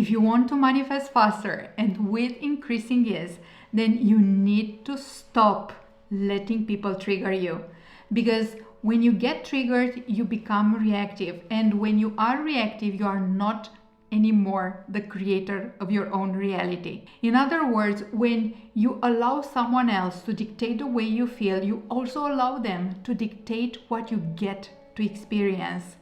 If you want to manifest faster and with increasing ease, then you need to stop letting people trigger you. Because when you get triggered, you become reactive. And when you are reactive, you are not anymore the creator of your own reality. In other words, when you allow someone else to dictate the way you feel, you also allow them to dictate what you get to experience.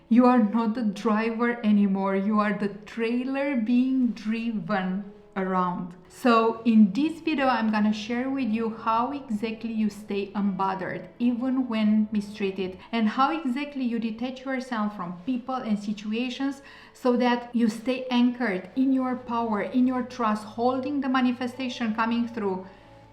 You are not the driver anymore. You are the trailer being driven around. So in this video, I'm gonna share with you how exactly you stay unbothered even when mistreated, and how exactly you detach yourself from people and situations so that you stay anchored in your power, in your trust, holding the manifestation coming through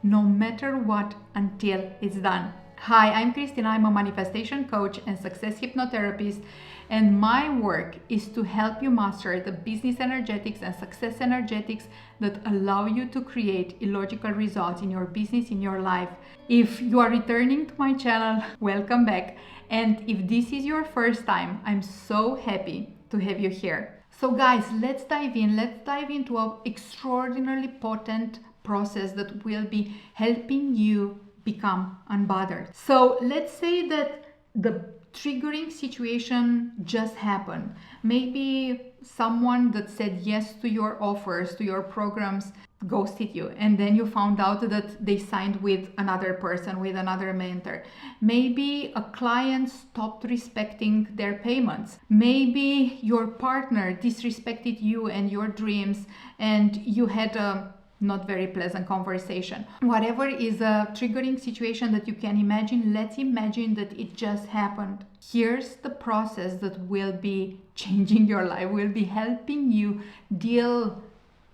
no matter what until it's done. Hi, I'm Cristina. I'm a manifestation coach and success hypnotherapist, and my work is to help you master the business energetics and success energetics that allow you to create illogical results in your business, in your life. If you are returning to my channel, welcome back. And if this is your first time, I'm so happy to have you here. So guys, let's dive in. Let's dive into an extraordinarily potent process that will be helping you become unbothered. So let's say that the triggering situation just happened. Maybe someone that said yes to your offers, to your programs, ghosted you, and then you found out that they signed with another person, with another mentor. Maybe a client stopped respecting their payments. Maybe your partner disrespected you and your dreams, and you had a not very pleasant conversation. Whatever is a triggering situation that you can imagine, let's imagine that it just happened. Here's the process that will be changing your life, will be helping you deal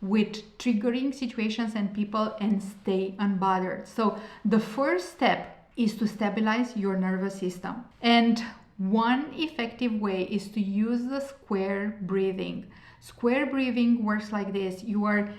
with triggering situations and people and stay unbothered. So the first step is to stabilize your nervous system. And one effective way is to use the square breathing. Square breathing works like this. You are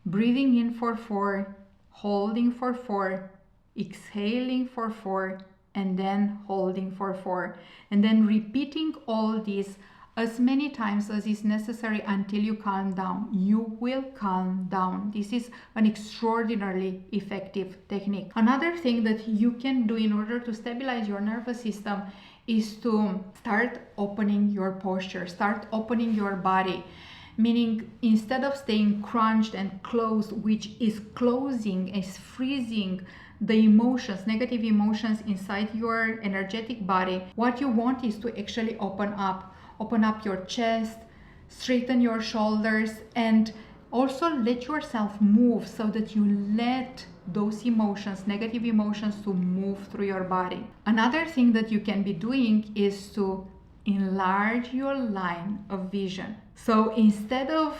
breathing in for 4, holding for 4, exhaling for 4, and then holding for 4. And then repeating all this as many times as is necessary until you calm down. You will calm down. This is an extraordinarily effective technique. Another thing that you can do in order to stabilize your nervous system is to start opening your posture, start opening your body. Meaning, instead of staying crunched and closed, which is closing, is freezing the emotions, negative emotions inside your energetic body, what you want is to actually open up your chest, straighten your shoulders, and also let yourself move so that you let those emotions, negative emotions, to move through your body. Another thing that you can be doing is to enlarge your line of vision. So instead of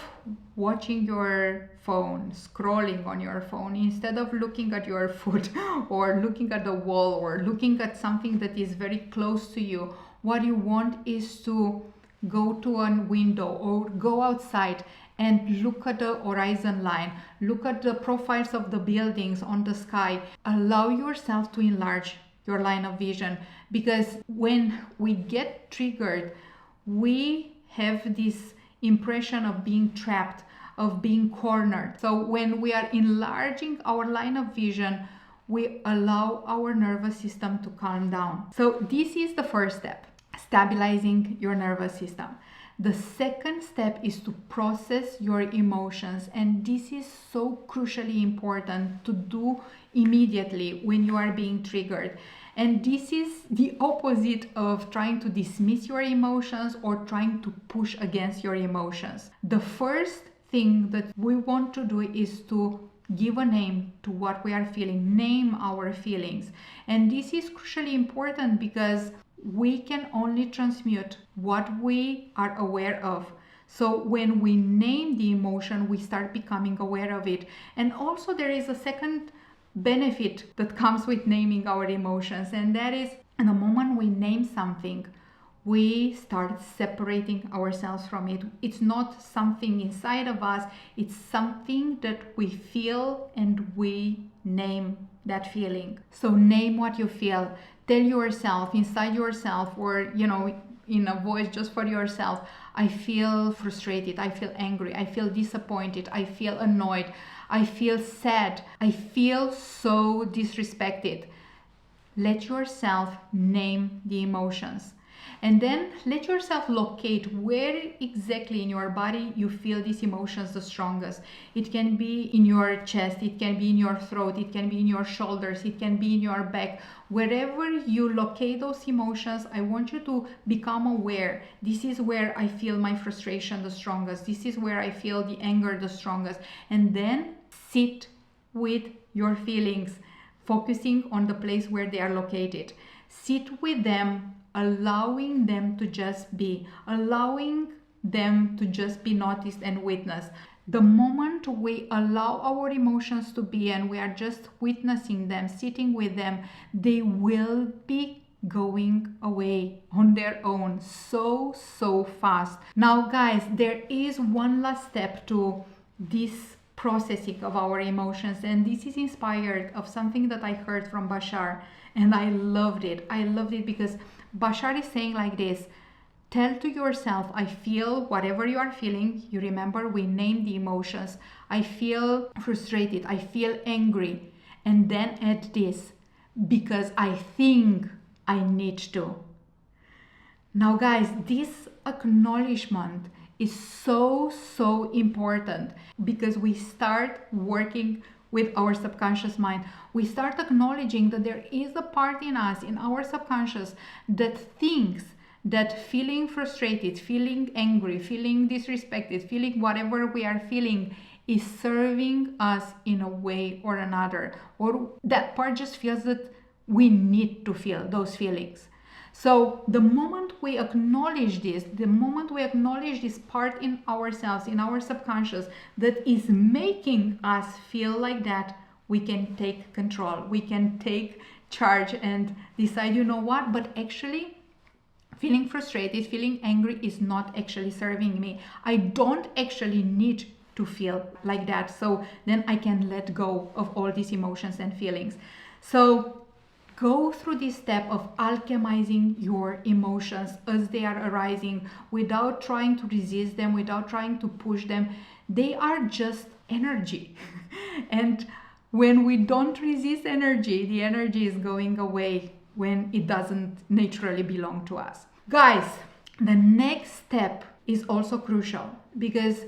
watching your phone, scrolling on your phone, instead of looking at your foot or looking at the wall or looking at something that is very close to you, what you want is to go to a window or go outside and look at the horizon line, look at the profiles of the buildings on the sky. Allow yourself to enlarge your line of vision, because when we get triggered, we have this impression of being trapped, of being cornered. So when we are enlarging our line of vision, we allow our nervous system to calm down. So this is the first step, stabilizing your nervous system. The second step is to process your emotions, and this is so crucially important to do immediately when you are being triggered. And this is the opposite of trying to dismiss your emotions or trying to push against your emotions. The first thing that we want to do is to give a name to what we are feeling, name our feelings. And this is crucially important because we can only transmute what we are aware of. So when we name the emotion, we start becoming aware of it. And also there is a second benefit that comes with naming our emotions, and that is, in the moment we name something, we start separating ourselves from it. It's not something inside of us, it's something that we feel, and we name that feeling. So name what you feel. Tell yourself, inside yourself, or in a voice just for yourself. I feel frustrated, I feel angry, I feel disappointed, I feel annoyed, I feel sad, I feel so disrespected. Let yourself name the emotions. And then let yourself locate where exactly in your body you feel these emotions the strongest. It can be in your chest, it can be in your throat, it can be in your shoulders, it can be in your back. Wherever you locate those emotions, I want you to become aware. This is where I feel my frustration the strongest. This is where I feel the anger the strongest. And then sit with your feelings, focusing on the place where they are located. Sit with them, allowing them to just be, allowing them to just be noticed and witnessed. The moment we allow our emotions to be and we are just witnessing them, sitting with them, they will be going away on their own so fast. Now guys, there is one last step to this processing of our emotions, and this is inspired of something that I heard from Bashar, and I loved it because Bashar is saying like this: tell to yourself, I feel whatever you are feeling. You remember we named the emotions. I feel frustrated, I feel angry, and then add this: because I think I need to. Now guys, this acknowledgement is so important, because we start working with our subconscious mind. We start acknowledging that there is a part in us, in our subconscious, that thinks that feeling frustrated, feeling angry, feeling disrespected, feeling whatever we are feeling is serving us in a way or another, or that part just feels that we need to feel those feelings. So the moment we acknowledge this, the moment we acknowledge this part in ourselves, in our subconscious, that is making us feel like that, we can take control. We can take charge and decide, you know what, but actually feeling frustrated, feeling angry is not actually serving me. I don't actually need to feel like that. So then I can let go of all these emotions and feelings. So go through this step of alchemizing your emotions as they are arising, without trying to resist them, without trying to push them. They are just energy. And when we don't resist energy, the energy is going away when it doesn't naturally belong to us. Guys, the next step is also crucial, because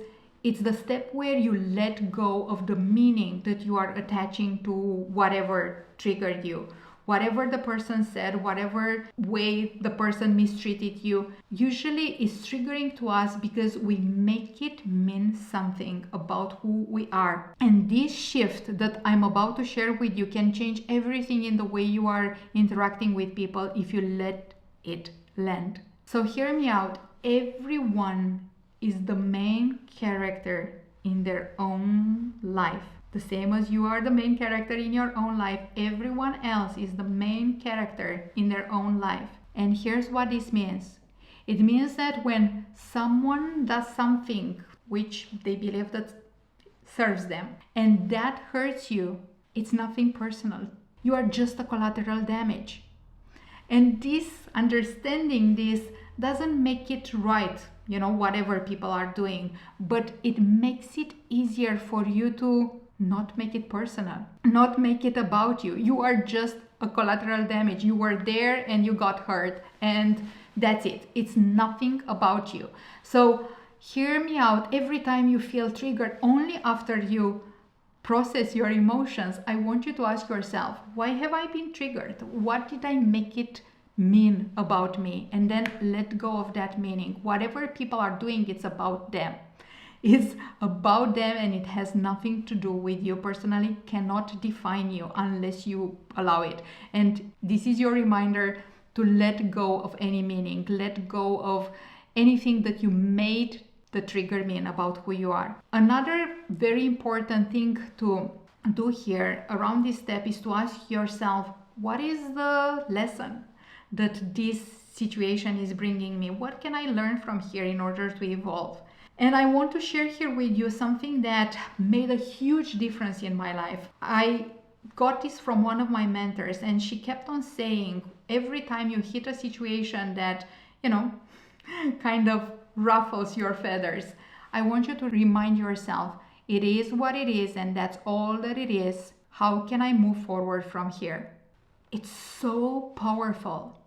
it's the step where you let go of the meaning that you are attaching to whatever triggered you. Whatever the person said, whatever way the person mistreated you, usually is triggering to us because we make it mean something about who we are. And this shift that I'm about to share with you can change everything in the way you are interacting with people if you let it land. So hear me out. Everyone is the main character in their own life. The same as you are the main character in your own life, everyone else is the main character in their own life. And here's what this means. It means that when someone does something which they believe that serves them, and that hurts you, it's nothing personal. You are just a collateral damage. And this, understanding this, doesn't make it right, whatever people are doing, but it makes it easier for you to not make it personal, not make it about you. You are just a collateral damage. You were there and you got hurt, and that's it. It's nothing about you. So hear me out. Every time you feel triggered, only after you process your emotions, I want you to ask yourself, why have I been triggered? What did I make it mean about me? And then let go of that meaning. Whatever people are doing, it's about them. It's about them, and it has nothing to do with you personally, cannot define you unless you allow it. And this is your reminder to let go of any meaning, let go of anything that you made the trigger mean about who you are. Another very important thing to do here around this step is to ask yourself, what is the lesson that this situation is bringing me? What can I learn from here in order to evolve? And I want to share here with you something that made a huge difference in my life. I got this from one of my mentors, and she kept on saying, every time you hit a situation that, kind of ruffles your feathers. I want you to remind yourself, it is what it is, and that's all that it is. How can I move forward from here? It's so powerful.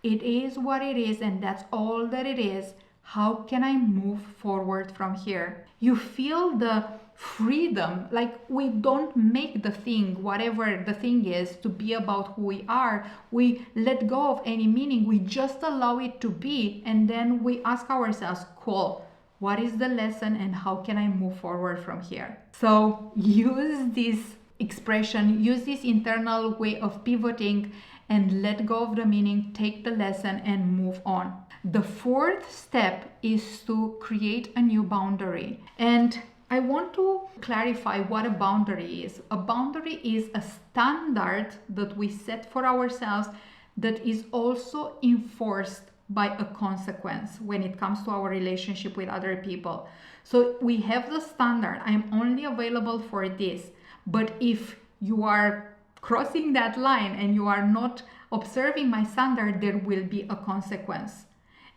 It is what it is, and that's all that it is. How can I move forward from here? You feel the freedom, like we don't make the thing, whatever the thing is, to be about who we are. We let go of any meaning. We just allow it to be, and then we ask ourselves, cool, what is the lesson and how can I move forward from here? So use this expression, use this internal way of pivoting and let go of the meaning, take the lesson and move on. The fourth step is to create a new boundary. And I want to clarify what a boundary is. A boundary is a standard that we set for ourselves that is also enforced by a consequence when it comes to our relationship with other people. So we have the standard, I'm only available for this. But if you are crossing that line and you are not observing my standard, there will be a consequence.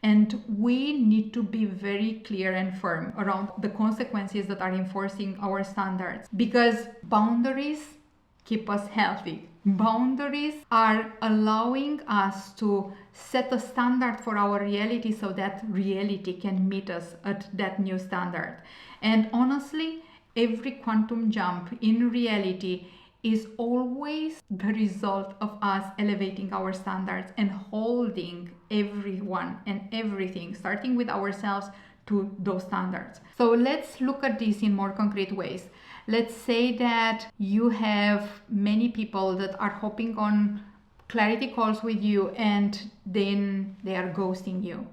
And we need to be very clear and firm around the consequences that are enforcing our standards, because boundaries keep us healthy. Boundaries are allowing us to set a standard for our reality so that reality can meet us at that new standard. And honestly, every quantum jump in reality is always the result of us elevating our standards and holding everyone and everything, starting with ourselves, to those standards. So let's look at this in more concrete ways. Let's say that you have many people that are hopping on clarity calls with you and then they are ghosting you.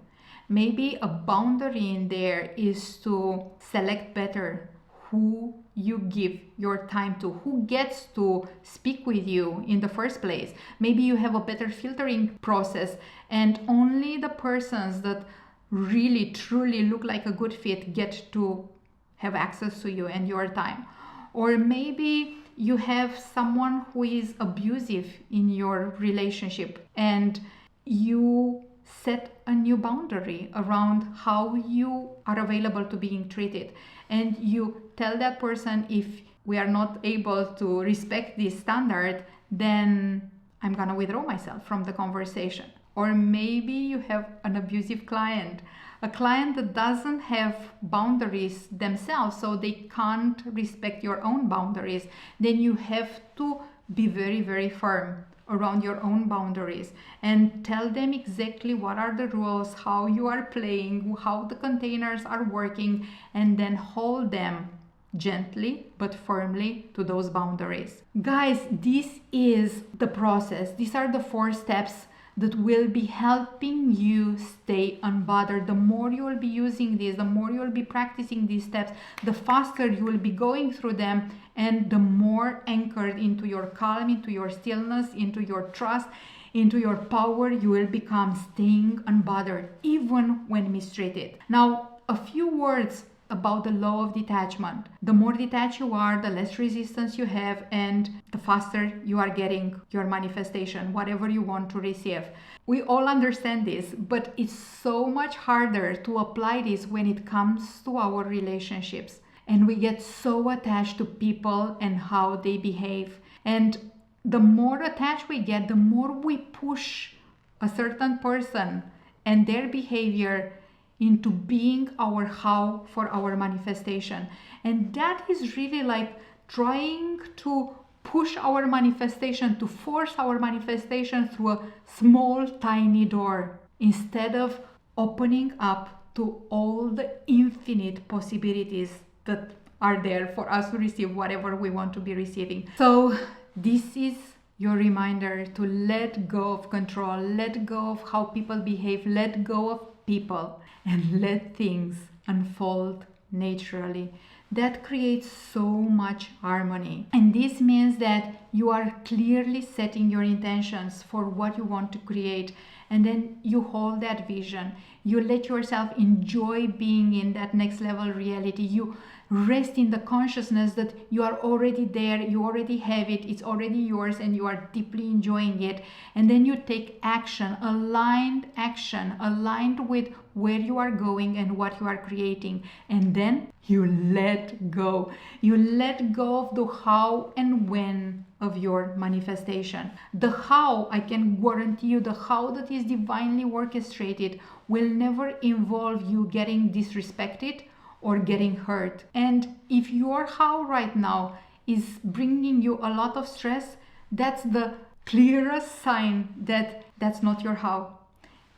Maybe a boundary in there is to select better who you give your time to, who gets to speak with you in the first place. Maybe you have a better filtering process and only the persons that really truly look like a good fit get to have access to you and your time. Or maybe you have someone who is abusive in your relationship and you set a new boundary around how you are available to being treated. And you tell that person, if we are not able to respect this standard, then I'm gonna withdraw myself from the conversation. Or maybe you have an abusive client, a client that doesn't have boundaries themselves, so they can't respect your own boundaries. Then you have to be very, very firm around your own boundaries and tell them exactly what are the rules, how you are playing, how the containers are working, and then hold them gently but firmly to those boundaries. Guys, this is the process. These are the 4 steps that will be helping you stay unbothered. The more you will be using this, the more you will be practicing these steps, the faster you will be going through them, and the more anchored into your calm, into your stillness, into your trust, into your power you will become, staying unbothered even when mistreated. Now, a few words about the law of detachment. The more detached you are, the less resistance you have, and the faster you are getting your manifestation, whatever you want to receive. We all understand this, but it's so much harder to apply this when it comes to our relationships. And we get so attached to people and how they behave. And the more attached we get, the more we push a certain person and their behavior into being our how for our manifestation. And that is really like trying to push our manifestation, to force our manifestation through a small, tiny door, instead of opening up to all the infinite possibilities that are there for us to receive whatever we want to be receiving. So this is your reminder to let go of control, let go of how people behave, let go of people, and let things unfold naturally. That creates so much harmony. And this means that you are clearly setting your intentions for what you want to create, and then you hold that vision. You let yourself enjoy being in that next level reality. You Rest in the consciousness that you are already there, you already have it, it's already yours, and you are deeply enjoying it. And then you take action, aligned with where you are going and what you are creating. And then you let go. You let go of the how and when of your manifestation. The how, I can guarantee you, the how that is divinely orchestrated will never involve you getting disrespected or getting hurt. And if your how right now is bringing you a lot of stress, that's the clearest sign that that's not your how.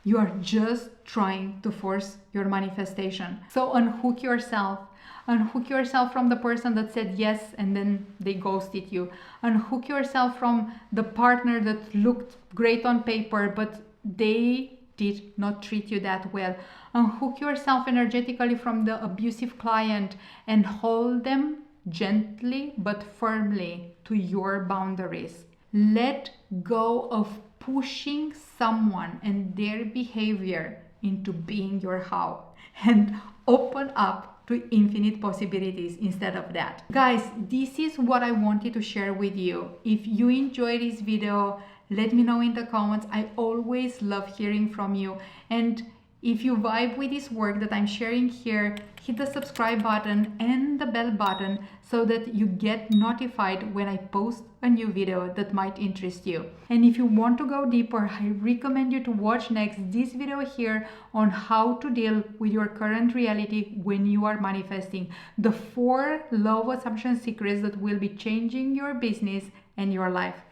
You are just trying to force your manifestation. So unhook yourself. Unhook yourself from the person that said yes and then they ghosted you. Unhook yourself from the partner that looked great on paper but they did not treat you that well. Unhook yourself energetically from the abusive client and hold them gently but firmly to your boundaries. Let go of pushing someone and their behavior into being your how, and open up to infinite possibilities instead of that. Guys, this is what I wanted to share with you. If you enjoyed this video, let me know in the comments. I always love hearing from you. And if you vibe with this work that I'm sharing here, hit the subscribe button and the bell button so that you get notified when I post a new video that might interest you. And if you want to go deeper, I recommend you to watch next this video here on how to deal with your current reality when you are manifesting. The 4 law of assumption secrets that will be changing your business and your life.